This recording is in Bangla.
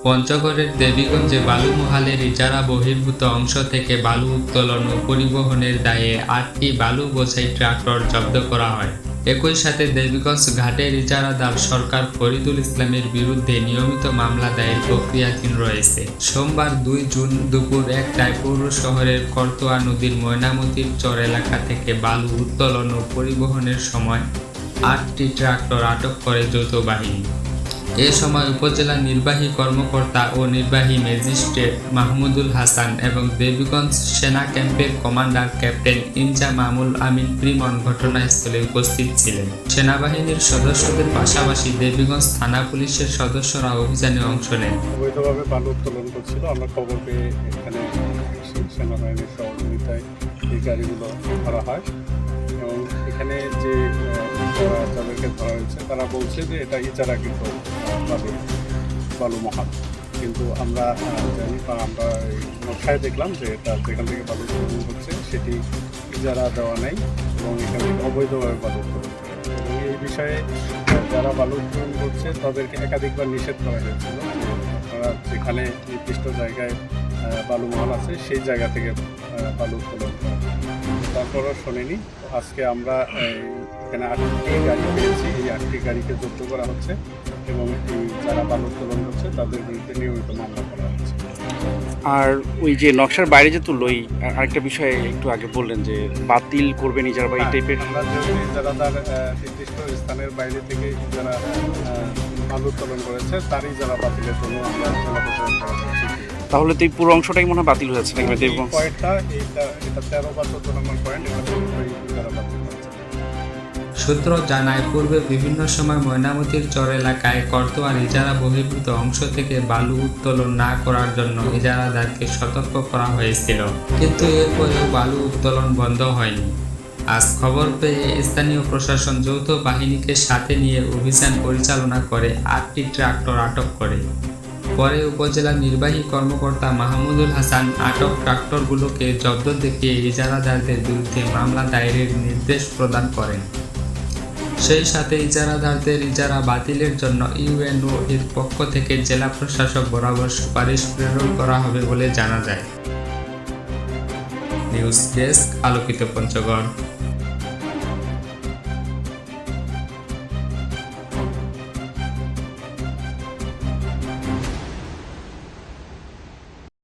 পঞ্চগড়ের দেবীগঞ্জে বালুমহালের ইজারা বহির্ভূত অংশ থেকে বালু উত্তোলন ও পরিবহনের দায়ে 8টি বালু বোঝাই ট্রাক্টর জব্দ করা হয়। একই সাথে দেবীগঞ্জ ঘাটের ইজারাদার সরকার ফরিদুল ইসলামের বিরুদ্ধে নিয়মিত মামলা দায়ের প্রক্রিয়াধীন রয়েছে। সোমবার 2 জুন দুপুর 1টায় পৌর শহরের করতোয়া নদীর ময়নামতির চর এলাকা থেকে বালু উত্তোলন ও পরিবহনের সময় 8টি ট্রাক্টর আটক করে যৌথ বাহিনী। এ সময় উপজেলা নির্বাহী কর্মকর্তা ও নির্বাহী ম্যাজিস্ট্রেট মাহমুদুল হাসান এবং দেবীগঞ্জ সেনা ক্যাম্পের কমান্ডার ক্যাপ্টেন ইনজামামুল আমিন প্রিমন ঘটনাস্থলে উপস্থিত ছিলেন। সেনাবাহিনীর সদস্যদের পাশাপাশি দেবীগঞ্জ থানা পুলিশের সদস্যরা অভিযানে অংশ নেন। অবৈধভাবে বালু উত্তোলন করছিল, আমরা খবর পেয়ে এখানে সেনাবাহিনীর সহযোগিতায় এই গাড়িগুলো ধরা হয় এবং এখানে যে যাদেরকে ধরা হয়েছে তারা বলছে যে এটা ইজারাকৃত বালু মহাল, কিন্তু আমরা জানি বা আমরা নকশায় দেখলাম যে এটা যেখান থেকে বালু উত্তোলন হচ্ছে সেটি ইজারা দেওয়া নেই এবং এখান থেকে অবৈধভাবে বালু উত্তোলন এবং এই বিষয়ে যারা বালু উত্তোলন করছে তাদেরকে একাধিকবার নিষেধ করা হয়েছিল তারা যেখানে নির্দিষ্ট জায়গায় বালু মহাল আছে সেই জায়গা থেকে বালু উত্তোলন করা। তারপরও শোনেনি। আজকে আমরা এখানে 8টি গাড়ি পেয়েছি, এই 8টি গাড়িকে জব্দ করা হচ্ছে এবং এই যারা বালু উত্তোলন করছে তাদের বিরুদ্ধে নিয়মিত মামলা করা হচ্ছে। আর ওই যে নকশার বাইরে যে তুললো, আরেকটা বিষয়ে একটু আগে বললেন যে বাতিল করবেন ইজারা বা এই টাইপের। আমরা যদি যারা তার নির্দিষ্ট স্থানের বাইরে থেকে যারা বালু উত্তোলন করেছে তারই যারা বাতিলের জন্য আমরা জেলা প্রশাসন করা হচ্ছে। তাহলে তো এই পুরো অংশটাই মনে হয় বাতিল হয়েছে নাকি? পয়েন্টটা এটা 13 বা 14 নম্বর পয়েন্ট, এটা যারা বাতিল করেছে। সূত্র জানায়, পূর্বে বিভিন্ন সময় ময়নামতির চর এলাকায় করতোয়ার ইজারা বহির্ভূত অংশ থেকে বালু উত্তোলন না করার জন্য ইজারাদারকে সতর্ক করা হয়েছিল, কিন্তু এরপরেও বালু উত্তোলন বন্ধ হয়নি। আজ খবর পেয়ে স্থানীয় প্রশাসন যৌথ বাহিনীকে সাথে নিয়ে অভিযান পরিচালনা করে 8টি ট্রাক্টর আটক করে। পরে উপজেলা নির্বাহী কর্মকর্তা মাহমুদুল হাসান আটক ট্রাক্টরগুলোকে জব্দ দেখিয়ে ইজারাদারদের বিরুদ্ধে মামলা দায়েরের নির্দেশ প্রদান করেন। সেই সাথে ইজারাদারদের ইজারা বাতিলের জন্য ইউএনও এর পক্ষ থেকে জেলা প্রশাসক বরাবর সুপারিশ প্রেরণ করা হবে বলে জানা যায়। নিউজ ডেস্ক, আলোকিত পঞ্চগড়।